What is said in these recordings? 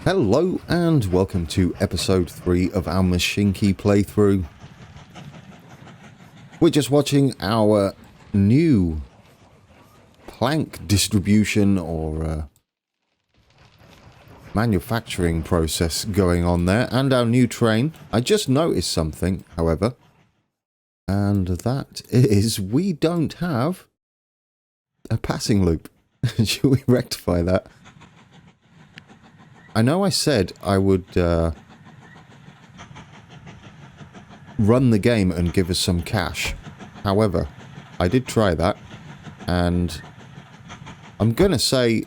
Hello and welcome to episode 3 of our Machinekey playthrough. We're just watching our new plank distribution or manufacturing process going on there, and our new train. I just noticed something, however, and that is we don't have a passing loop. Should we rectify that? I know I said I would run the game and give us some cash. However, I did try that, and I'm going to say,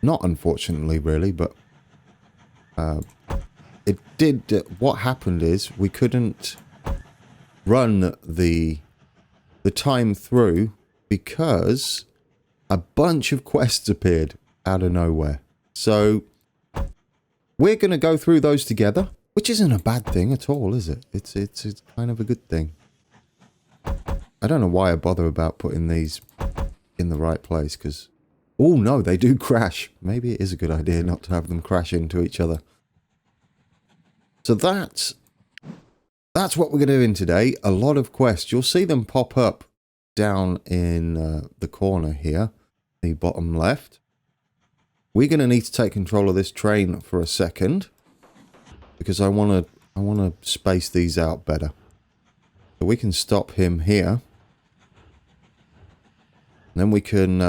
not unfortunately really, but it did, what happened is we couldn't run the time through because a bunch of quests appeared out of nowhere. So we're going to go through those together, which isn't a bad thing at all, is it? It's kind of a good thing. I don't know why I bother about putting these in the right place, because... Oh, no, they do crash. Maybe it is a good idea not to have them crash into each other. So that's what we're going to do in today. A lot of quests. You'll see them pop up down in the corner here, the bottom left. We're going to need to take control of this train for a second, because I want to space these out better. So we can stop him here. And then we can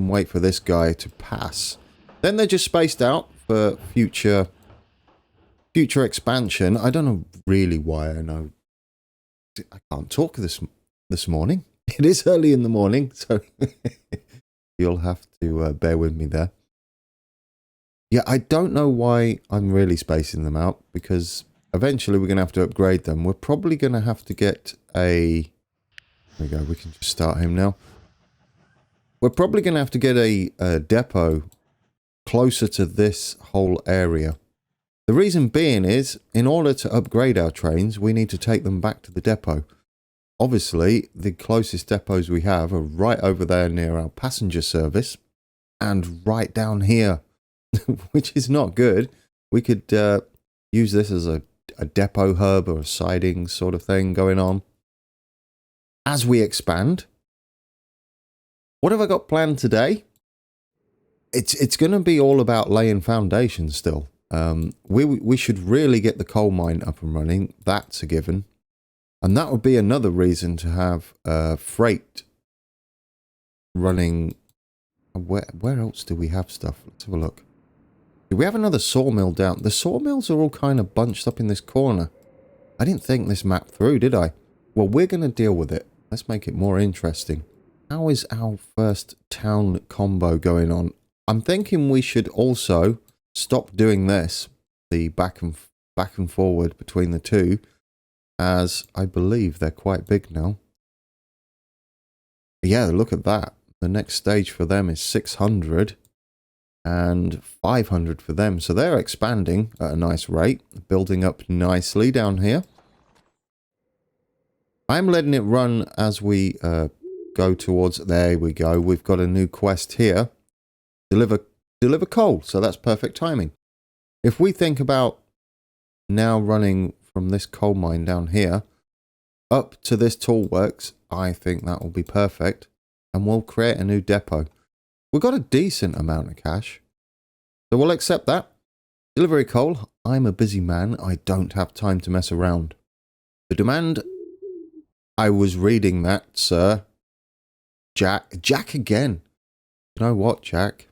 wait for this guy to pass. Then they're just spaced out for future expansion. I don't know really why. I can't talk this morning. It is early in the morning, so you'll have to bear with me there. Yeah, I don't know why I'm really spacing them out, because eventually we're going to have to upgrade them. We're probably going to have to get a... There we go, we can just start him now. We're probably going to have to get a depot closer to this whole area. The reason being is, in order to upgrade our trains, we need to take them back to the depot. Obviously, the closest depots we have are right over there near our passenger service, and right down here, which is not good. We could use this as a depot hub or a siding sort of thing going on. As we expand, what have I got planned today? It's going to be all about laying foundations still. We should really get the coal mine up and running. That's a given. And that would be another reason to have freight running. Where else do we have stuff? Let's have a look. Do we have another sawmill down? The sawmills are all kind of bunched up in this corner. I didn't think this map through, did I? Well, we're going to deal with it. Let's make it more interesting. How is our first town combo going on? I'm thinking we should also stop doing this, the back and forward between the two, as I believe they're quite big now. Yeah, look at that. The next stage for them is 600 and 500 for them. So they're expanding at a nice rate, building up nicely down here. I'm letting it run as we go towards... There we go. We've got a new quest here. Deliver coal. So that's perfect timing. If we think about now running from this coal mine down here up to this tool works, I think that will be perfect. And we'll create a new depot. We've got a decent amount of cash, so we'll accept that. Delivery coal. I'm a busy man. I don't have time to mess around. The demand... I was reading that, sir. Jack again. You know what, Jack?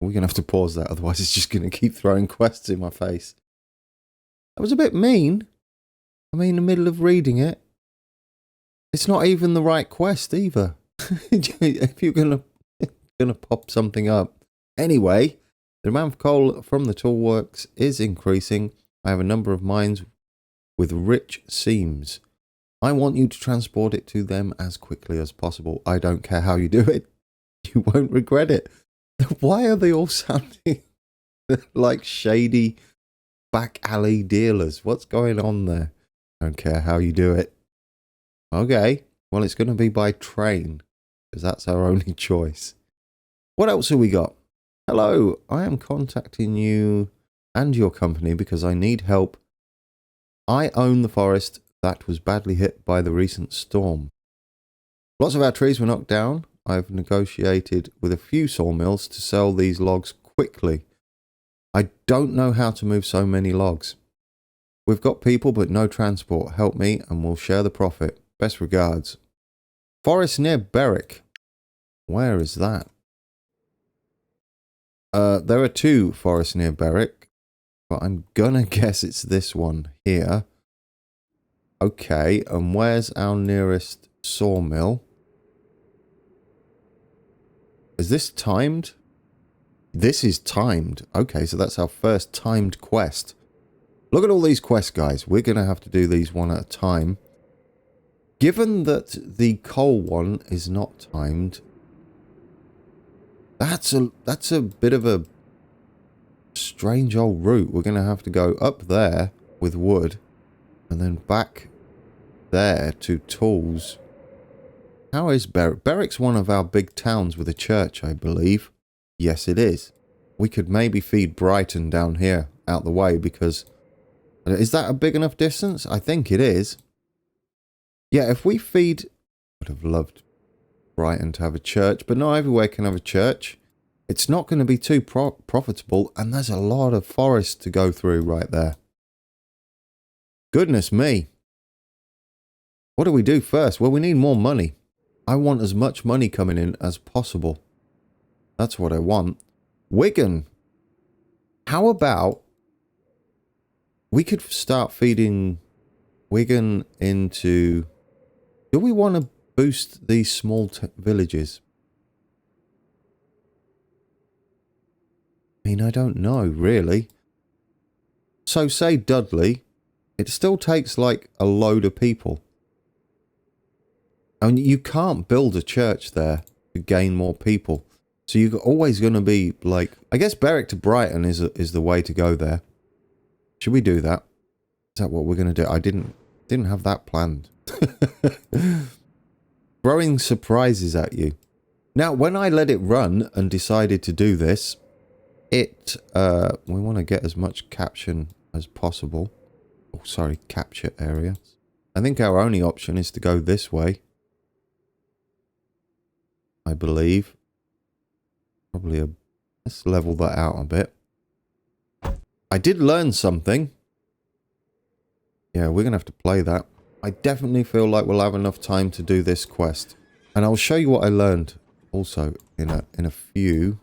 We're going to have to pause that, otherwise it's just going to keep throwing quests in my face. That was a bit mean. I mean, in the middle of reading it. It's not even the right quest either. If you're going to pop something up. Anyway, the amount of coal from the tool works is increasing. I have a number of mines with rich seams. I want you to transport it to them as quickly as possible. I don't care how you do it. You won't regret it. Why are they all sounding like shady back alley dealers? What's going on there? I don't care how you do it. Okay. Well, it's going to be by train, because that's our only choice. What else have we got? Hello, I am contacting you and your company because I need help. I own the forest that was badly hit by the recent storm. Lots of our trees were knocked down. I've negotiated with a few sawmills to sell these logs quickly. I don't know how to move so many logs. We've got people but no transport. Help me and we'll share the profit. Best regards. Forest near Berwick. Where is that? There are 2 forests near Berwick, but I'm gonna guess it's this one here. Okay, and where's our nearest sawmill? Is this timed? This is timed. Okay, so that's our first timed quest. Look at all these quests, guys. We're going to have to do these one at a time. Given that the coal one is not timed, that's a bit of a strange old route. We're going to have to go up there with wood and then back there to tools. How is Berwick? Berwick's one of our big towns with a church, I believe. Yes, it is. We could maybe feed Brighton down here out the way because... Is that a big enough distance? I think it is. Yeah, if we feed... Would have loved Brighton to have a church, but not everywhere can have a church. It's not going to be too profitable, and there's a lot of forest to go through right there. Goodness me. What do we do first? Well, we need more money. I want as much money coming in as possible. That's what I want. Wigan. How about we could start feeding Wigan into... Do we want to boost these small villages? I mean, I don't know, really. So say Dudley. It still takes like a load of people. I mean, you can't build a church there to gain more people. So you're always going to be like... I guess Berwick to Brighton is the way to go there. Should we do that? Is that what we're going to do? I didn't have that planned. Throwing surprises at you. Now, when I let it run and decided to do this, we want to get as much caption as possible. Oh, sorry, capture area. I think our only option is to go this way. I believe. Probably let's level that out a bit. I did learn something. Yeah, we're going to have to play that. I definitely feel like we'll have enough time to do this quest. And I'll show you what I learned also in a few.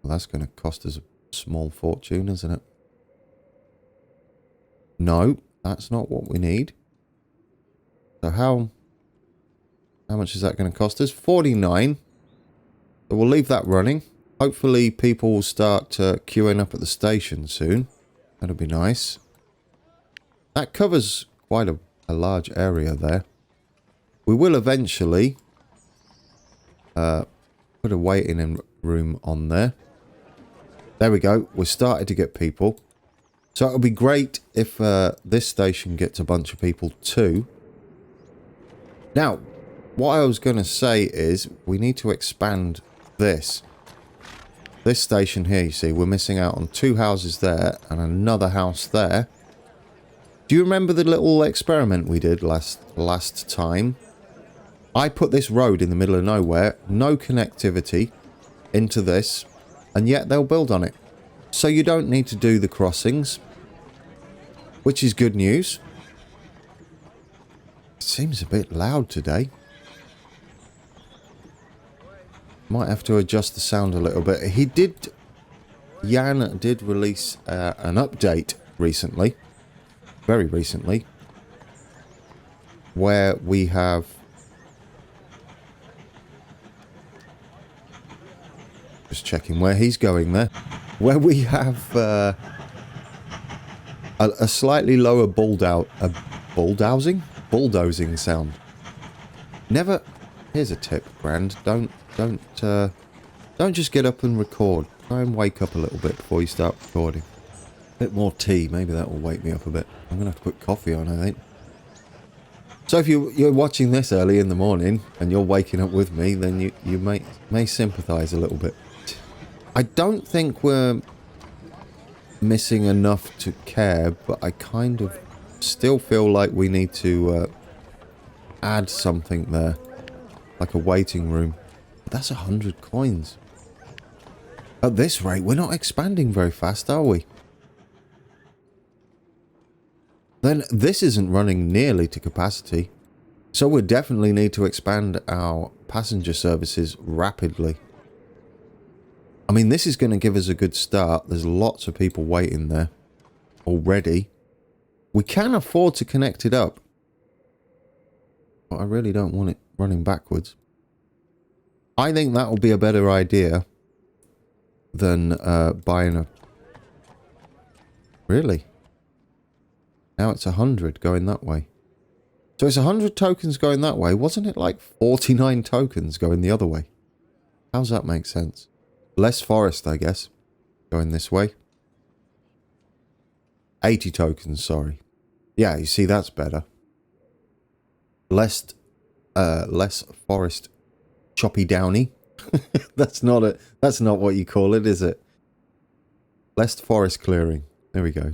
Well, that's going to cost us a small fortune, isn't it? No, that's not what we need. So how much is that going to cost us? 49. So we'll leave that running. Hopefully people will start queuing up at the station soon. That'll be nice. That covers quite a large area there. We will eventually put a waiting room on there. There we go. We're starting to get people. So it'll be great if this station gets a bunch of people too. Now, what I was going to say is we need to expand this. This station here, you see, we're missing out on 2 houses there and another house there. Do you remember the little experiment we did last time? I put this road in the middle of nowhere, no connectivity into this, and yet they'll build on it. So you don't need to do the crossings, which is good news. It seems a bit loud today. Might have to adjust the sound a little bit. Jan did release an update recently. Very recently. Where we have... Just checking where he's going there. Where we have a slightly lower bulldozing sound. Never... Here's a tip, Grand. Don't just get up and record. Try and wake up a little bit before you start recording. A bit more tea, maybe that will wake me up a bit. I'm going to have to put coffee on, I think. So if you're watching this early in the morning and you're waking up with me, then you may sympathise a little bit. I don't think we're missing enough to care, but I kind of still feel like we need to add something there. Like a waiting room. But that's 100 coins. At this rate, we're not expanding very fast, are we? Then this isn't running nearly to capacity. So we definitely need to expand our passenger services rapidly. I mean, this is going to give us a good start. There's lots of people waiting there already. We can afford to connect it up. But I really don't want it running backwards. I think that will be a better idea than buying a... Really? Now it's 100 going that way. So it's 100 tokens going that way. Wasn't it like 49 tokens going the other way? How's that make sense? Less forest, I guess, going this way. 80 tokens, sorry. Yeah, you see, that's better. Less forest choppy downy. That's not what you call it, is it? Less forest clearing. There we go.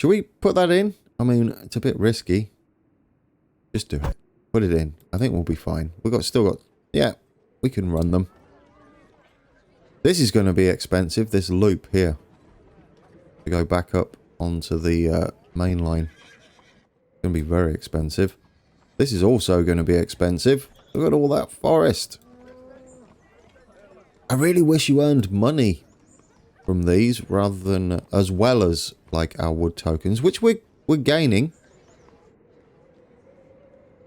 Should we put that in? I mean, it's a bit risky. Just do it. Put it in. I think we'll be fine. Still got... Yeah, we can run them. This is going to be expensive, this loop here. To go back up onto the main line. It's going to be very expensive. This is also going to be expensive. Look at all that forest. I really wish you earned money from these rather than as well as like our wood tokens, which we're gaining.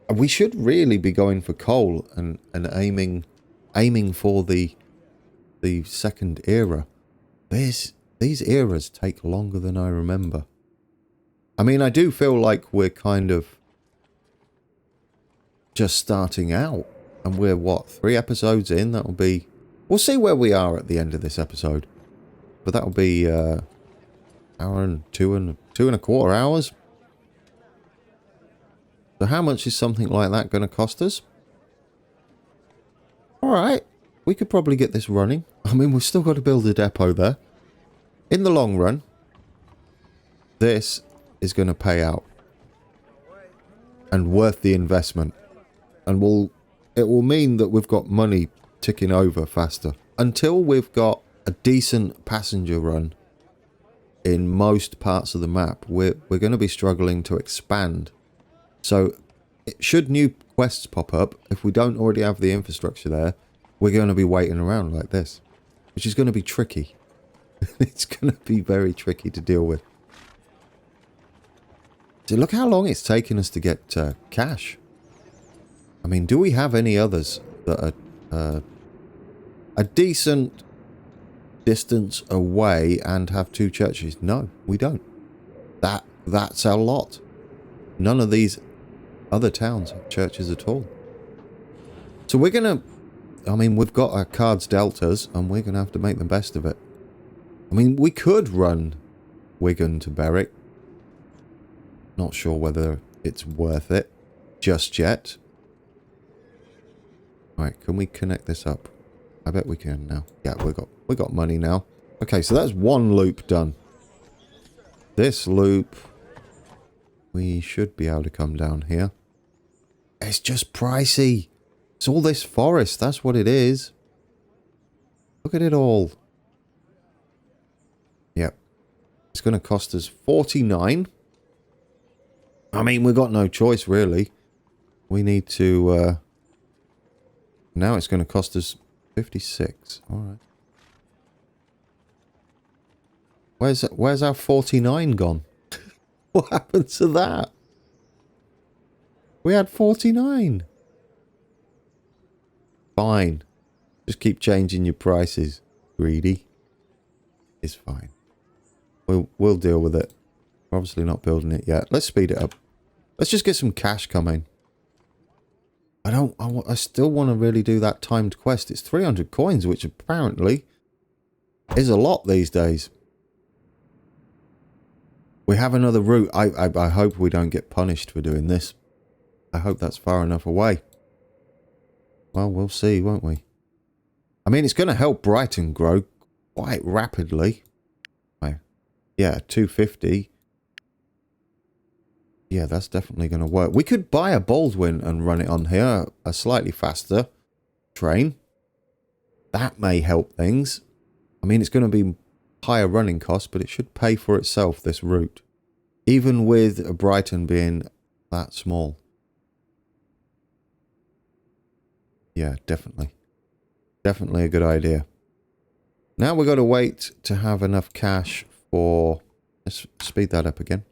We should really be going for coal and aiming for the second era. These eras take longer than I remember. I mean, I do feel like we're kind of just starting out. And we're, what, 3 episodes in? That'll be... We'll see where we are at the end of this episode. But that'll be hour and two and a quarter hours. So how much is something like that going to cost us? Alright. We could probably get this running. I mean, we've still got to build a depot there. In the long run, this is going to pay out. And worth the investment. And it will mean that we've got money ticking over faster. Until we've got a decent passenger run in most parts of the map, we're going to be struggling to expand. So, should new quests pop up, if we don't already have the infrastructure there, we're going to be waiting around like this. Which is going to be tricky. It's going to be very tricky to deal with. See, look how long it's taken us to get cash. I mean, do we have any others that are a decent distance away and have 2 churches? No, we don't. That's our lot. None of these other towns have churches at all. So we're going to... I mean, we've got our cards dealt us, and we're going to have to make the best of it. I mean, we could run Wigan to Berwick. Not sure whether it's worth it just yet. Right, can we connect this up? I bet we can now. Yeah, we got money now. Okay, so that's one loop done. This loop, we should be able to come down here. It's just pricey. It's all this forest, that's what it is. Look at it all. Yep. It's going to cost us 49. I mean, we've got no choice, really. We need to... now it's going to cost us 56. Alright. Where's our 49 gone? What happened to that? We had 49. Fine. Just keep changing your prices. Greedy. It's fine. We'll deal with it. We're obviously not building it yet. Let's speed it up. Let's just get some cash coming. I still want to really do that timed quest. It's 300 coins, which apparently is a lot these days. We have another route. I hope we don't get punished for doing this. I hope that's far enough away. Well, we'll see, won't we? I mean, it's going to help Brighton grow quite rapidly. Yeah, 250. Yeah, that's definitely going to work. We could buy a Baldwin and run it on here. A slightly faster train. That may help things. I mean, it's going to be higher running costs, but it should pay for itself, this route. Even with Brighton being that small. Yeah, definitely. Definitely a good idea. Now we've got to wait to have enough cash for... Let's speed that up again.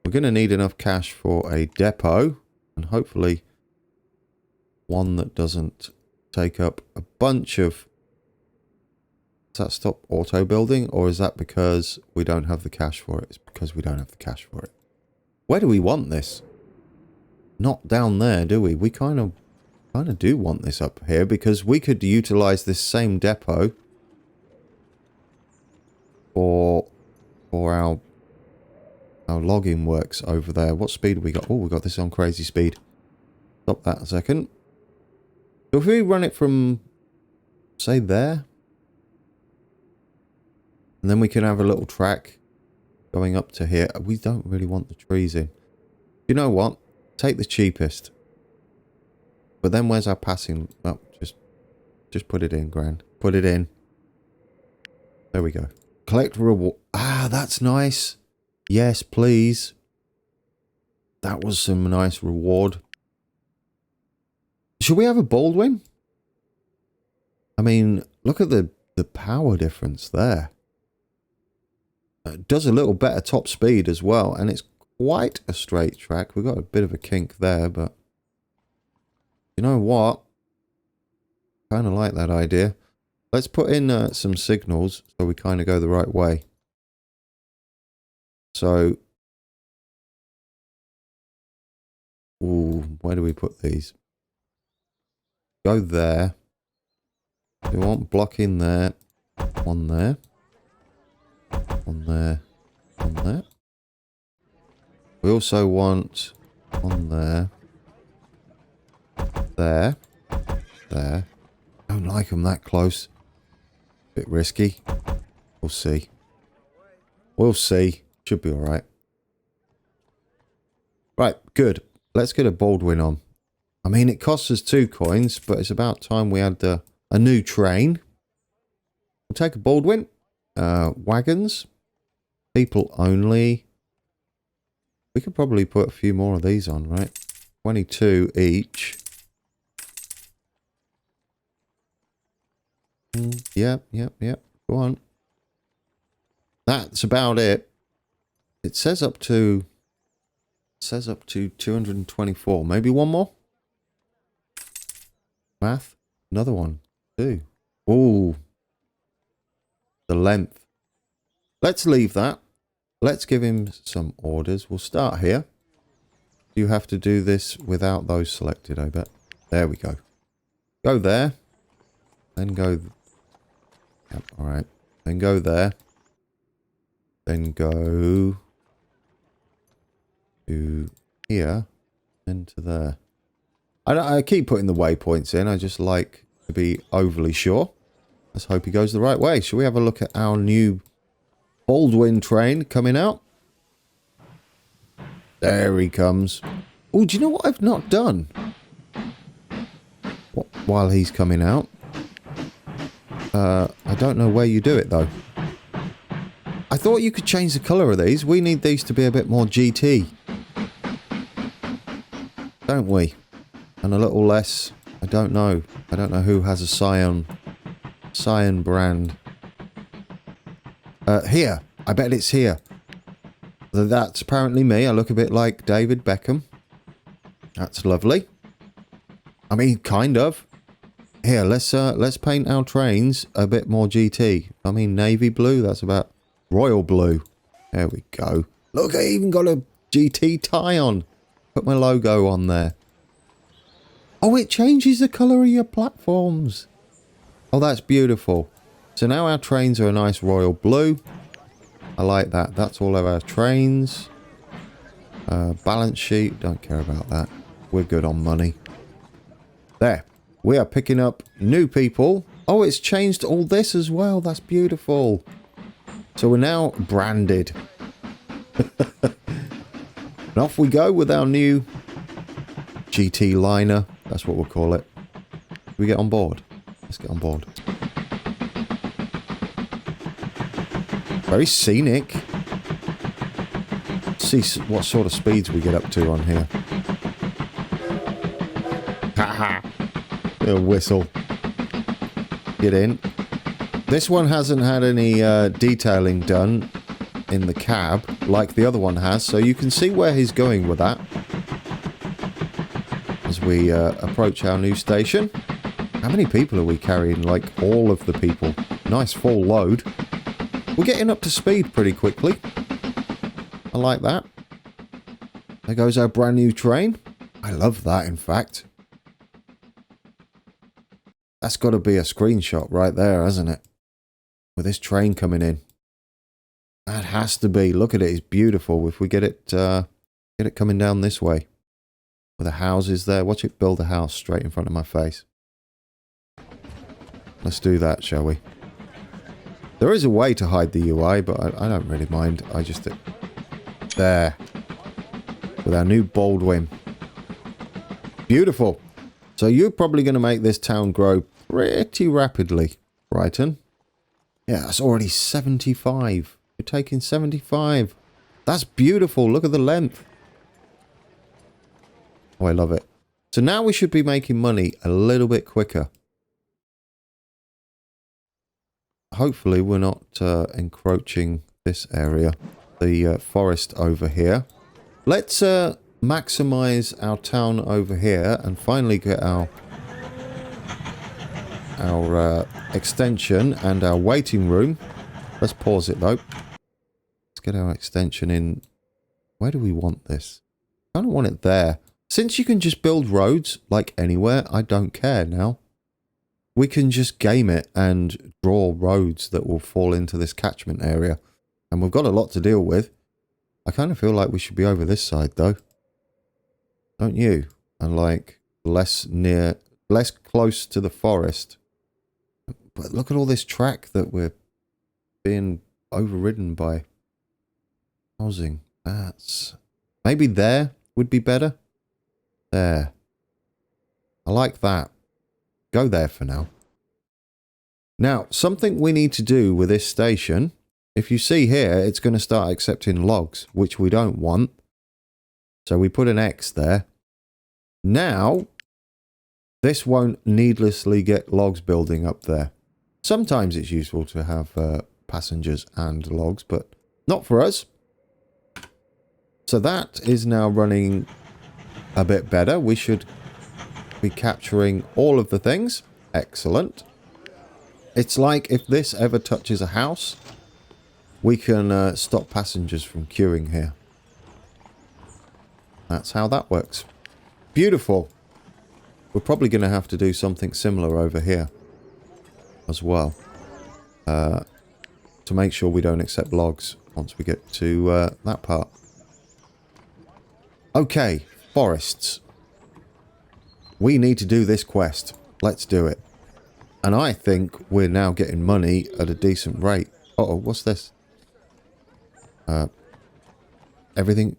We're going to need enough cash for a depot. And hopefully one that doesn't take up a bunch of... Does that stop auto building? Or is that because we don't have the cash for it? It's because we don't have the cash for it. Where do we want this? Not down there, do we? We kind of do want this up here because we could utilize this same depot for our logging works over there. What speed have we got? Oh, we got this on crazy speed. Stop that a second. So if we run it from, say, there, and then we can have a little track going up to here. We don't really want the trees in. You know what? Take the cheapest. But then where's our passing? Oh, just put it in, Gran. Put it in. There we go. Collect reward. Ah, that's nice. Yes, please. That was some nice reward. Should we have a Baldwin? I mean, look at the power difference there. It does a little better top speed as well, and it's quite a straight track. We've got a bit of a kink there, but you know what? Kind of like that idea. Let's put in some signals so we kind of go the right way. So, ooh, where do we put these? Go there. We want block in there. One there. One there. One there. We also want one there. There. There. Don't like them that close. Bit risky. We'll see. We'll see. Should be alright. Right, good. Let's get a Baldwin on. I mean, it costs us 2 coins, but it's about time we had a new train. We'll take a Baldwin. Wagons. People only. We could probably put a few more of these on, right? 22 each. Yep. Go on. That's about it. It says up to 224. Maybe one more? Math? Another one. 2. Ooh. The length. Let's leave that. Let's give him some orders. We'll start here. You have to do this without those selected, I bet. There we go. Go there. Then go... Yep, alright. Then go there. Then go... to here. Then to there. I keep putting the waypoints in. I just like to be overly sure. Let's hope he goes the right way. Shall we have a look at our new Baldwin train coming out? There he comes. Oh, do you know what I've not done? While he's coming out. I don't know where you do it, though. I thought you could change the colour of these. We need these to be a bit more GT. Don't we? And a little less... I don't know. I don't know who has a Scion brand. Here. I bet it's here. That's apparently me. I look a bit like David Beckham. That's lovely. I mean, kind of. Here, let's paint our trains a bit more GT. I mean, navy blue. That's about royal blue. There we go. Look, I even got a GT tie on. Put my logo on there. Oh, it changes the colour of your platforms. Oh, that's beautiful. So now our trains are a nice royal blue. I like that. That's all of our trains. Balance sheet. Don't care about that. We're good on money. There. We are picking up new people Oh, it's changed all this as well. That's beautiful. So we're now branded. And off we go with our new GT liner. That's what we'll call it. Can we get on board? Let's get on board. Very scenic. See what sort of speeds we get up to on here. Haha. Little whistle. Get in. This one hasn't had any detailing done in the cab like the other one has, so you can see where he's going with that as we approach our new station. How many people are we carrying? Like all of the people. Nice full load. We're getting up to speed pretty quickly. I like that. There goes our brand new train. I love that, in fact. That's got to be a screenshot right there, hasn't it? With this train coming in. That has to be. Look at it. It's beautiful. If we get it coming down this way. With the houses there. Watch it build a house straight in front of my face. Let's do that, shall we? There is a way to hide the UI, but I don't really mind. I just... There. With our new Baldwin. Beautiful. So you're probably going to make this town grow pretty rapidly, Brighton. Yeah, that's already 75. You're taking 75. That's beautiful. Look at the length. Oh, I love it. So now we should be making money a little bit quicker. Hopefully we're not encroaching this area. The forest over here. Let's maximize our town over here and finally get our extension and our waiting room. Let's pause it though. Let's get our extension in. Where do we want this? I don't want it there. Since you can just build roads like anywhere, I don't care now. We can just game it and draw roads that will fall into this catchment area. And we've got a lot to deal with. I kind of feel like we should be over this side though. Don't you? And like less close to the forest. But look at all this track that we're being overridden by housing. That's... Maybe there would be better. There. I like that. Go there for now. Now, something we need to do with this station, if you see here, it's going to start accepting logs, which we don't want. So we put an X there. Now, this won't needlessly get logs building up there. Sometimes it's useful to have passengers and logs, but not for us. So that is now running a bit better. We should be capturing all of the things. Excellent. It's like if this ever touches a house, we can stop passengers from queuing here. That's how that works. Beautiful. We're probably going to have to do something similar over here as well. To make sure we don't accept logs once we get to that part. Okay, forests. We need to do this quest. Let's do it. And I think we're now getting money at a decent rate. Uh-oh, what's this? Everything...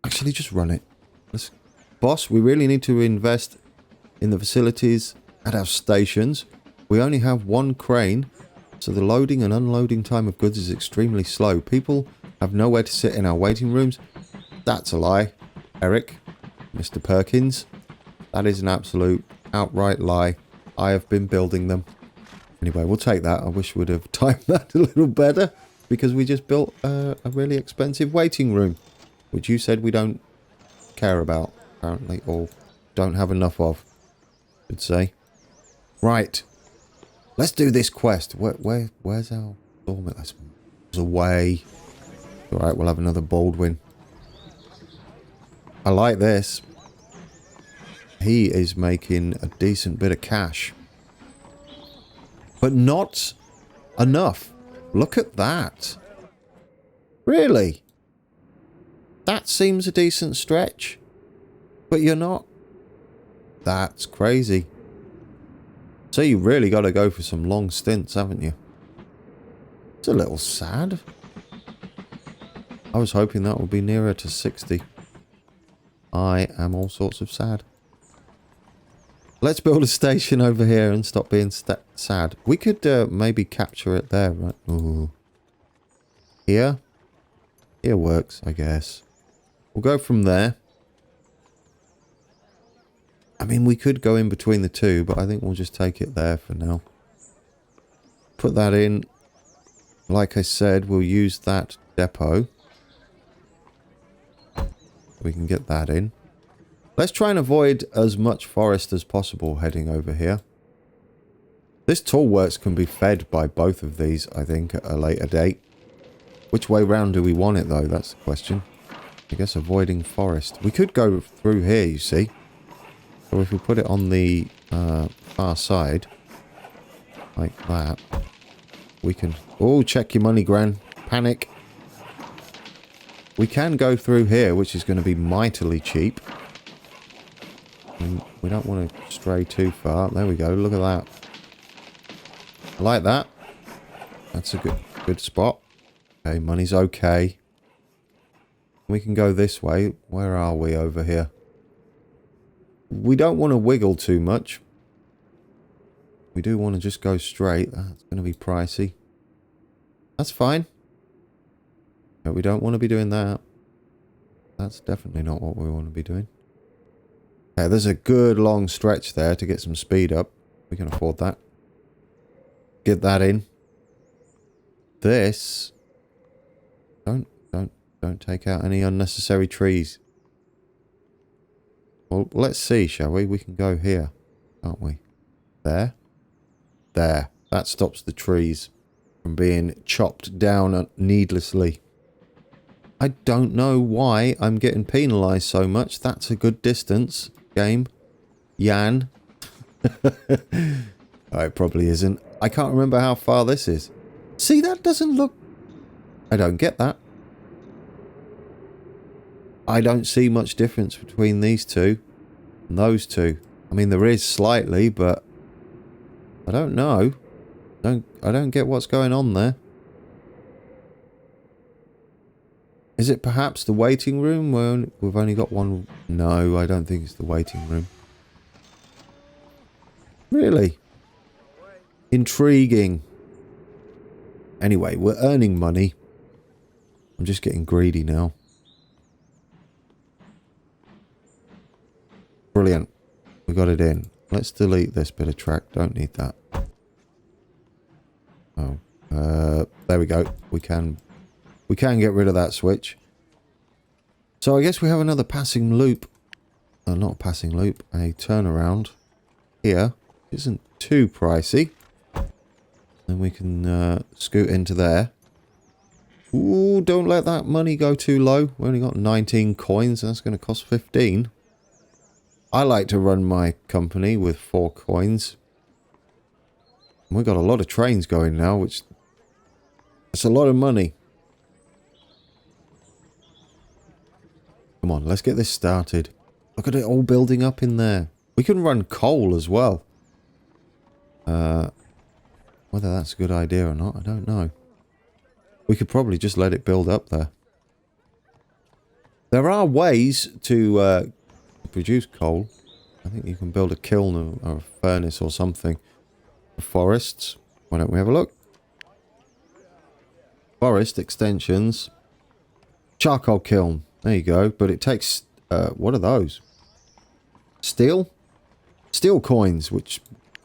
Actually, just run it. Boss, we really need to invest in the facilities at our stations. We only have one crane, so the loading and unloading time of goods is extremely slow. People have nowhere to sit in our waiting rooms. That's a lie, Eric. Mr. Perkins. That is an absolute outright lie. I have been building them. Anyway, we'll take that. I wish we'd have timed that a little better, because we just built a really expensive waiting room, which you said we don't care about, apparently, or don't have enough of, I'd say. Right. Let's do this quest. Where's our dormant? That's away. Alright, we'll have another Baldwin. I like this. He is making a decent bit of cash. But not enough. Look at that. Really? That seems a decent stretch. But you're not. That's crazy. So So you really got to go for some long stints, haven't you? It's a little sad. I was hoping that would be nearer to 60. I am all sorts of sad. Let's build a station over here and stop being sad. We could maybe capture it there, right? Ooh. Here? Here works, I guess. We'll go from there. I mean, we could go in between the two, but I think we'll just take it there for now. Put that in. Like I said, we'll use that depot. We can get that in. Let's try and avoid as much forest as possible heading over here. This tall works can be fed by both of these, I think, at a later date. Which way round do we want it, though? That's the question. I guess avoiding forest. We could go through here, you see. So if we put it on the far side, like that, we can... Oh, check your money, Gran. Panic. We can go through here, which is going to be mightily cheap. We don't want to stray too far. There we go. Look at that. I like that. That's a good spot. Okay, money's okay. We can go this way. Where are we over here? We don't want to wiggle too much. We do want to just go straight. That's going to be pricey. That's fine. But we don't want to be doing that. That's definitely not what we want to be doing. Okay, there's a good long stretch there to get some speed up. We can afford that. Get that in. This... Don't take out any unnecessary trees. Well, let's see, shall we? We can go here, can't we? There. There. That stops the trees from being chopped down needlessly. I don't know why I'm getting penalised so much. That's a good distance, game. Yan. Oh, it probably isn't. I can't remember how far this is. See, that doesn't look... I don't get that. I don't see much difference between these two and those two. I mean, there is slightly, but I don't know. I don't get what's going on there. Is it perhaps the waiting room where we've only got one? No, I don't think it's the waiting room. Really? Intriguing. Anyway, we're earning money. I'm just getting greedy now. Brilliant. We got it in. Let's delete this bit of track. Don't need that. Oh. There we go. We can get rid of that switch. So I guess we have another passing loop. Not a passing loop. A turnaround. Here. Isn't too pricey. Then we can scoot into there. Ooh, don't let that money go too low. We only got 19 coins. That's going to cost 15. I like to run my company with 4 coins. We've got a lot of trains going now, which... It's a lot of money. Come on, let's get this started. Look at it all building up in there. We can run coal as well. Whether that's a good idea or not, I don't know. We could probably just let it build up there. There are ways to produce coal. I think you can build a kiln or a furnace or something. For forests. Why don't we have a look? Forest extensions. Charcoal kiln. There you go. But it takes... what are those? Steel? Steel coins, which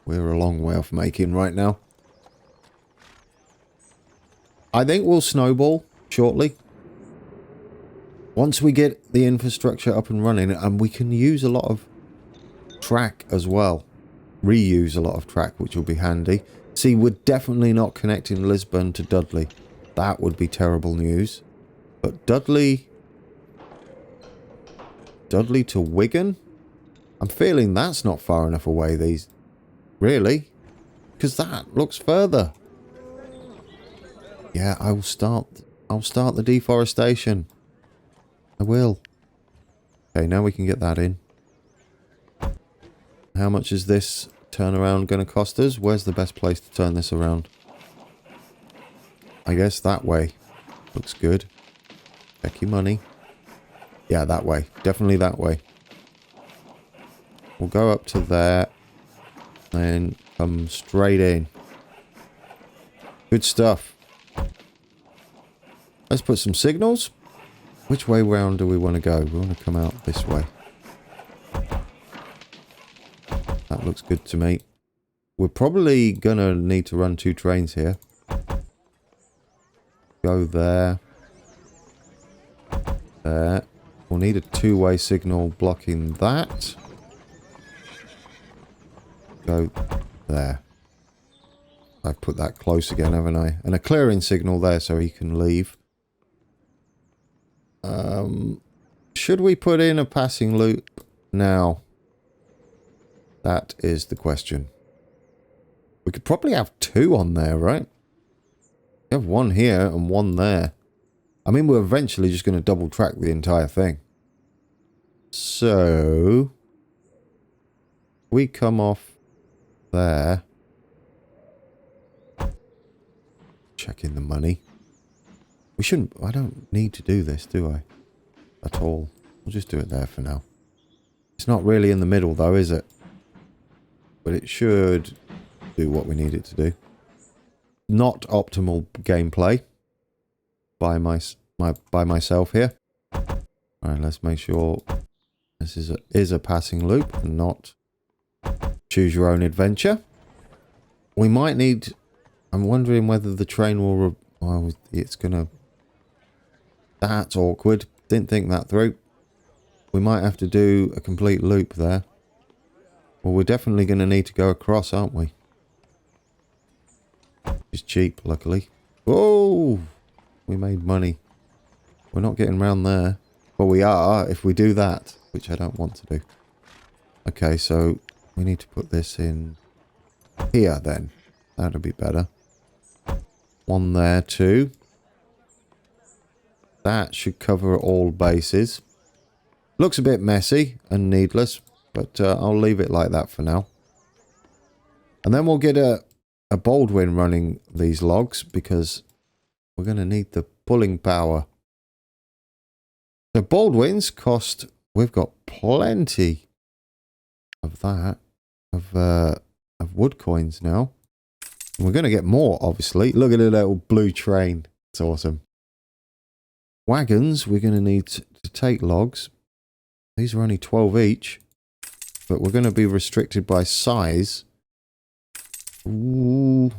we're a long way off making right now. I think we'll snowball shortly. Once we get the infrastructure up and running, and we can use a lot of track as well. Reuse a lot of track, which will be handy. See, we're definitely not connecting Lisbon to Dudley. That would be terrible news. But Dudley to Wigan? I'm feeling that's not far enough away, these... Really? Because that looks further. Yeah, I'll start the deforestation. I will. Okay, now we can get that in. How much is this turnaround going to cost us? Where's the best place to turn this around? I guess that way. Looks good. Check your money. Yeah, that way. Definitely that way. We'll go up to there. And come straight in. Good stuff. Let's put some signals. Which way round do we want to go? We want to come out this way. That looks good to me. We're probably going to need to run 2 trains here. Go there. There. We'll need a 2-way signal blocking that. Go there. I've put that close again, haven't I? And a clearing signal there so he can leave. Should we put in a passing loop now? That is the question. We could probably have 2 on there, right? We have 1 here and 1 there. I mean, we're eventually just going to double track the entire thing. So, we come off there. Checking the money. We shouldn't... I don't need to do this, do I? At all. We'll just do it there for now. It's not really in the middle, though, is it? But it should do what we need it to do. Not optimal gameplay by myself here. Alright, let's make sure this is a passing loop and not choose your own adventure. We might need... I'm wondering whether the train will... Oh, it's gonna... That's awkward. Didn't think that through. We might have to do a complete loop there. Well, we're definitely going to need to go across, aren't we? It's cheap, luckily. Oh! We made money. We're not getting round there. But we are if we do that, which I don't want to do. Okay, so we need to put this in here then. That'll be better. 1 there too. That should cover all bases. Looks a bit messy and needless, but I'll leave it like that for now. And then we'll get a Baldwin running these logs because we're going to need the pulling power. The Baldwins cost... We've got plenty of that, of wood coins now. And we're going to get more, obviously. Look at the little blue train. It's awesome. Wagons, we're going to need to take logs. These are only 12 each. But we're going to be restricted by size. Ooh.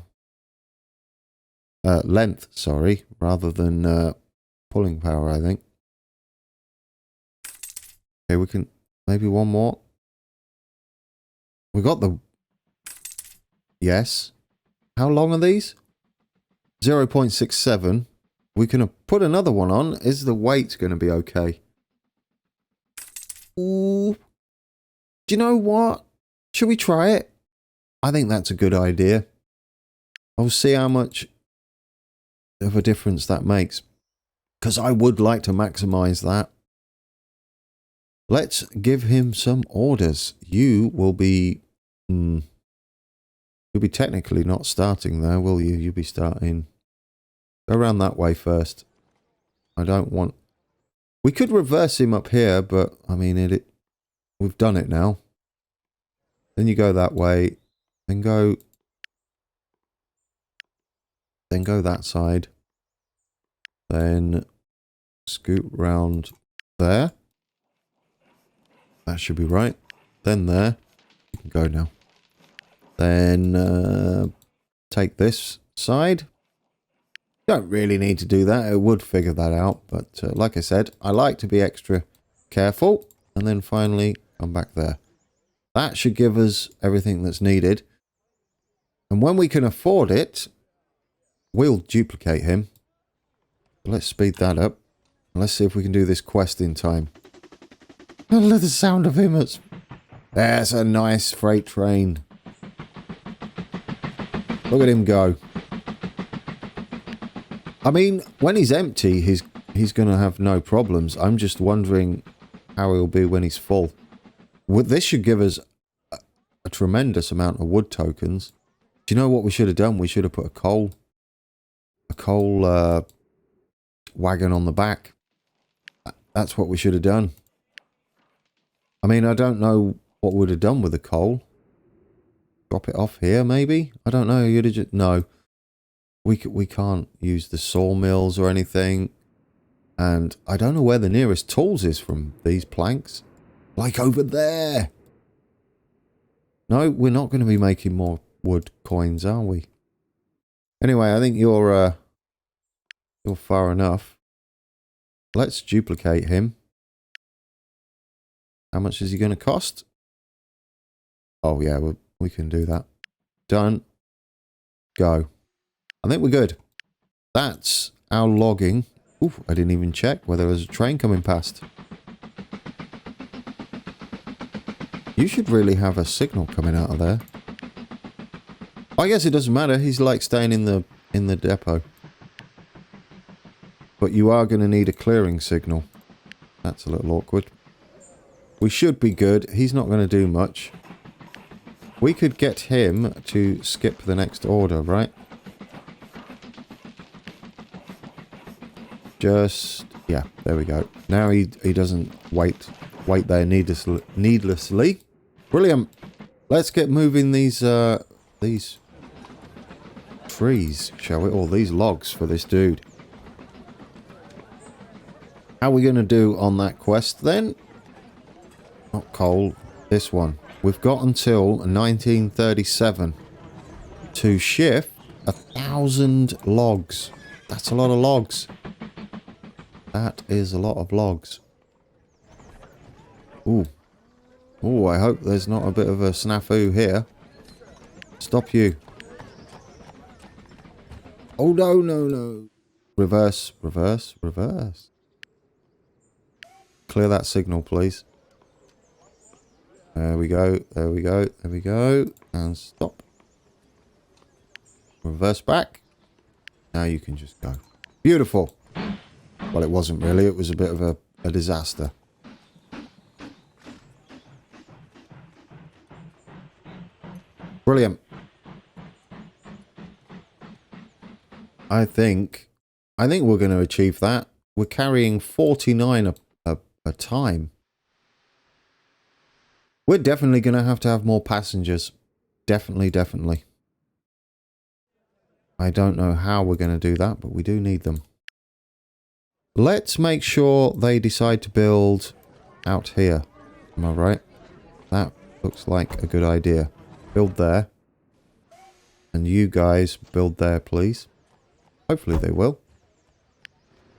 Length, sorry. Rather than pulling power, I think. Okay, we can... Maybe 1 more. We got the... Yes. How long are these? 0.67. We can put another one on. Is the weight going to be okay? Ooh. Do you know what? Should we try it? I think that's a good idea. I'll see how much of a difference that makes. Because I would like to maximize that. Let's give him some orders. You will be... you'll be technically not starting there, will you? You'll be starting... Go around that way first. I don't want... We could reverse him up here, but, I mean, we've done it now. Then you go that way. Then go that side. Then scoot round there. That should be right. Then there. You can go now. Then take this side. Don't really need to do that. It would figure that out. But like I said, I like to be extra careful. And then finally come back there. That should give us everything that's needed. And when we can afford it, we'll duplicate him. Let's speed that up. Let's see if we can do this quest in time. I love the sound of him. There's a nice freight train. Look at him go. I mean, when he's empty, he's going to have no problems. I'm just wondering how he'll be when he's full. Well, this should give us a tremendous amount of wood tokens. Do you know what we should have done? We should have put a coal wagon on the back. That's what we should have done. I mean, I don't know what we'd have done with the coal. Drop it off here, maybe? I don't know. You'd have just... No. We can't use the sawmills or anything. And I don't know where the nearest tools is from these planks. Like over there. No, we're not going to be making more wood coins, are we? Anyway, I think you're far enough. Let's duplicate him. How much is he going to cost? Oh, yeah, we can do that. Done. Go. I think we're good. That's our logging. Oof, I didn't even check whether there was a train coming past. You should really have a signal coming out of there. I guess it doesn't matter. He's like staying in the depot. But you are going to need a clearing signal. That's a little awkward. We should be good. He's not going to do much. We could get him to skip the next order, right? Just... yeah, there we go. Now he doesn't wait there needlessly. Brilliant. Let's get moving these trees, shall we? Or these logs for this dude. How are we going to do on that quest then? Not coal. This one. We've got until 1937 to shift 1,000 logs. That's a lot of logs. That is a lot of logs. Ooh. Ooh, I hope there's not a bit of a snafu here. Stop you. Oh, no, no, no. Reverse, reverse, reverse. Clear that signal, please. There we go, there we go, there we go. And stop. Reverse back. Now you can just go. Beautiful. Well, it wasn't really. It was a bit of a disaster. Brilliant. I think we're going to achieve that. We're carrying 49 a time. We're definitely going to have more passengers. Definitely, definitely. I don't know how we're going to do that, but we do need them. Let's make sure they decide to build out here. Am I right? That looks like a good idea. Build there. And you guys build there, please. Hopefully they will.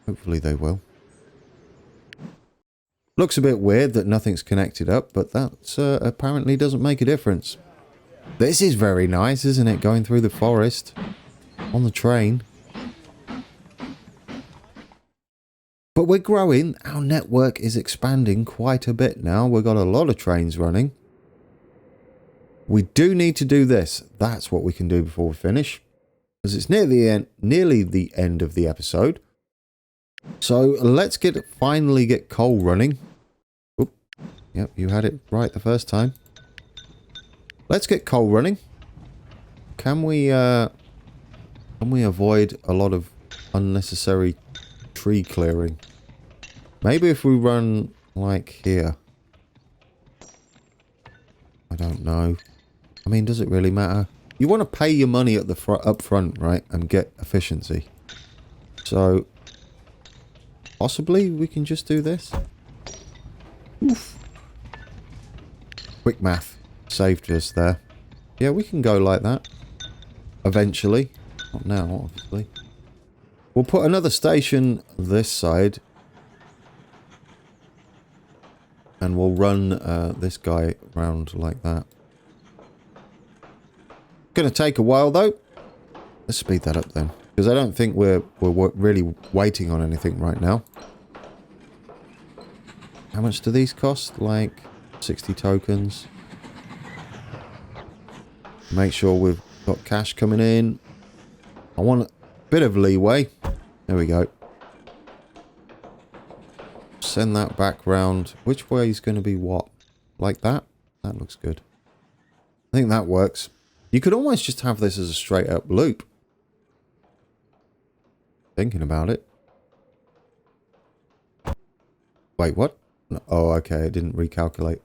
Hopefully they will. Looks a bit weird that nothing's connected up, but that apparently doesn't make a difference. This is very nice, isn't it? Going through the forest on the train. But we're growing. Our network is expanding quite a bit now. We've got a lot of trains running. We do need to do this. That's what we can do before we finish. Because it's nearly the end of the episode. So let's finally get coal running. Oop. Yep, you had it right the first time. Let's get coal running. Can we avoid a lot of unnecessary tree clearing? Maybe if we run like here. I don't know. I mean, does it really matter? You want to pay your money at the up front, right? And get efficiency. So possibly we can just do this. Oof. Quick math saved us there. Yeah, we can go like that. Eventually. Not now, obviously. We'll put another station this side. And we'll run this guy round like that. Gonna take a while though. Let's speed that up then. Because I don't think we're really waiting on anything right now. How much do these cost? Like 60 tokens. Make sure we've got cash coming in. I want a bit of leeway. There we go. Send that back round. Which way is going to be what? Like that? That looks good. I think that works. You could almost just have this as a straight up loop. Thinking about it. Wait, what? No, oh, okay, it didn't recalculate.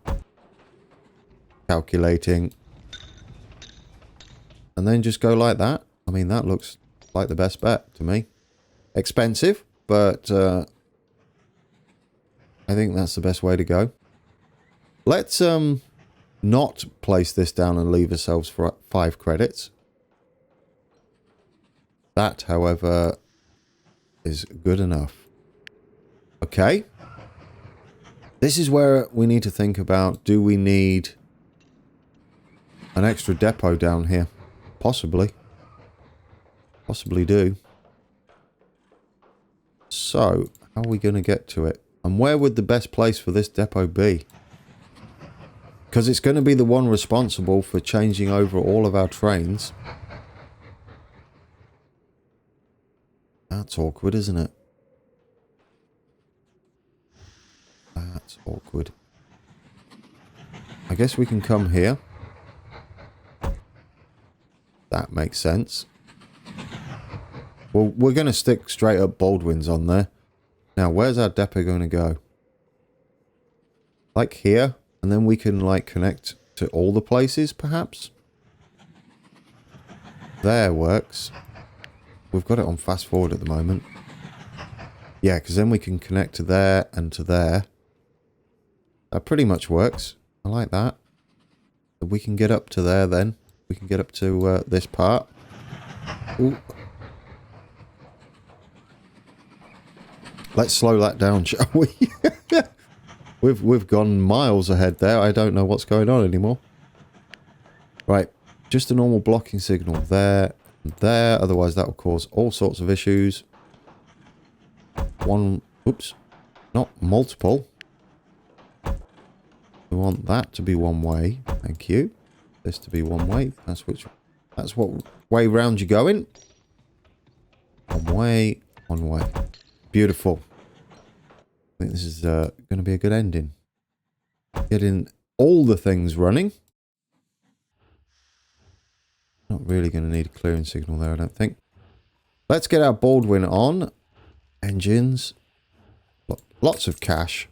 Calculating. And then just go like that. I mean, that looks like the best bet to me. Expensive, but I think that's the best way to go. Let's not place this down and leave ourselves for 5 credits. That, however, is good enough. Okay. This is where we need to think about, do we need an extra depot down here? Possibly. Possibly do. So, how are we going to get to it? And where would the best place for this depot be? Because it's going to be the one responsible for changing over all of our trains. That's awkward, isn't it? That's awkward. I guess we can come here. That makes sense. Well, we're going to stick straight up Baldwin's on there. Now, where's our depot going to go? Like here? And then we can, like, connect to all the places, perhaps? There works. We've got it on fast forward at the moment. Yeah, because then we can connect to there and to there. That pretty much works. I like that. We can get up to there then. We can get up to this part. Ooh. Let's slow that down, shall we? We've gone miles ahead there. I don't know what's going on anymore. Right. Just a normal blocking signal there and there. Otherwise, that will cause all sorts of issues. One... Oops. Not multiple. We want that to be one way. Thank you. This to be one way. That's what way round you're going. One way. One way. Beautiful. I think this is going to be a good ending. Getting all the things running. Not really going to need a clearing signal there, I don't think. Let's get our Baldwin on. Engines. Lots of cash.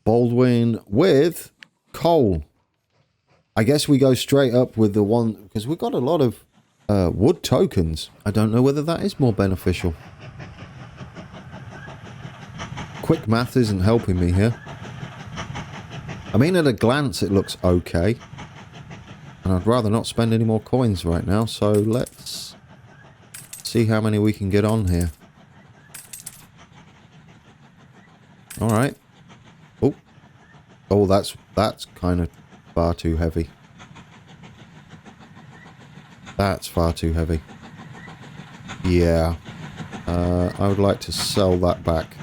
Baldwin with coal. I guess we go straight up with the one... Because we've got a lot of wood tokens. I don't know whether that is more beneficial. Quick math isn't helping me here. I mean, at a glance, it looks okay. And I'd rather not spend any more coins right now, so let's see how many we can get on here. Alright. Oh. Oh, that's kind of far too heavy. That's far too heavy. Yeah. I would like to sell that back.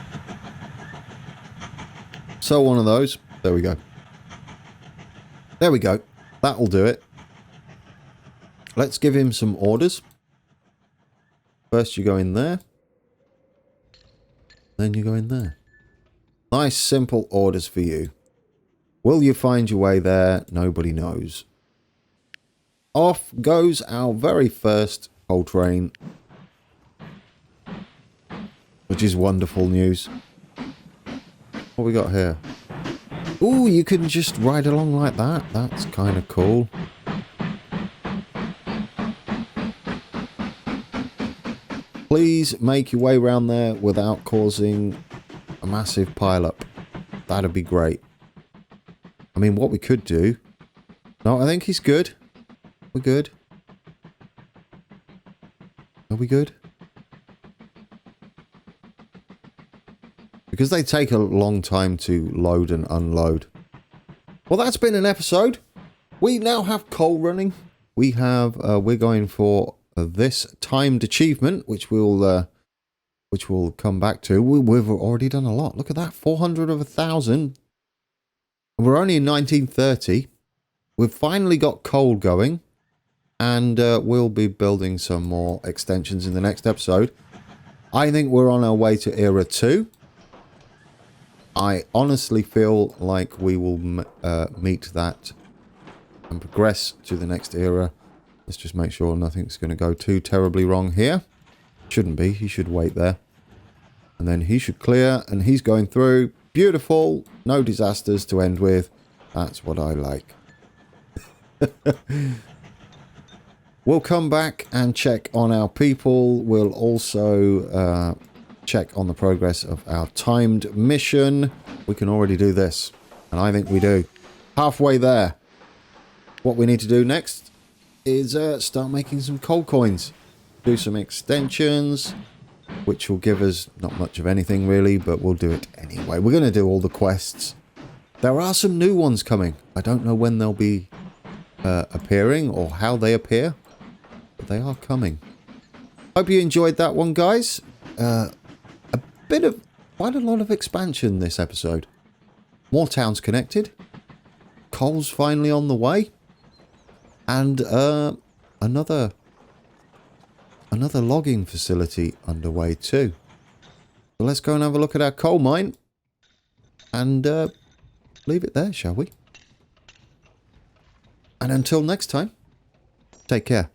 Sell one of those. There we go. There we go. That'll do it. Let's give him some orders. First you go in there. Then you go in there. Nice simple orders for you. Will you find your way there? Nobody knows. Off goes our very first coal train. Which is wonderful news. What we got here? Ooh, you can just ride along like that. That's kind of cool. Please make your way around there without causing a massive pile-up. That'd be great. I mean, what we could do... No, I think he's good. We're good. Are we good? Because they take a long time to load and unload. Well, that's been an episode. We now have coal running. We have... we're going for this timed achievement, which we'll come back to. We've already done a lot. Look at that. 400 of 1,000. We're only in 1930. We've finally got coal going. And we'll be building some more extensions in the next episode. I think we're on our way to Era 2. I honestly feel like we will meet that and progress to the next era. Let's just make sure nothing's going to go too terribly wrong here. Shouldn't be. He should wait there. And then he should clear, and he's going through. Beautiful. No disasters to end with. That's what I like. We'll come back and check on our people. We'll also check on the progress of our timed mission. We can already do this, and I think we do. Halfway there. What we need to do next is start making some coal coins. Do some extensions, which will give us not much of anything really, but we'll do it anyway. We're going to do all the quests. There are some new ones coming. I don't know when they'll be appearing or how they appear, but they are coming. Hope you enjoyed that one, guys. Quite a lot of expansion this episode. More towns connected. Coal's finally on the way. And another logging facility underway too. So let's go and have a look at our coal mine. And leave it there, shall we? And until next time, take care.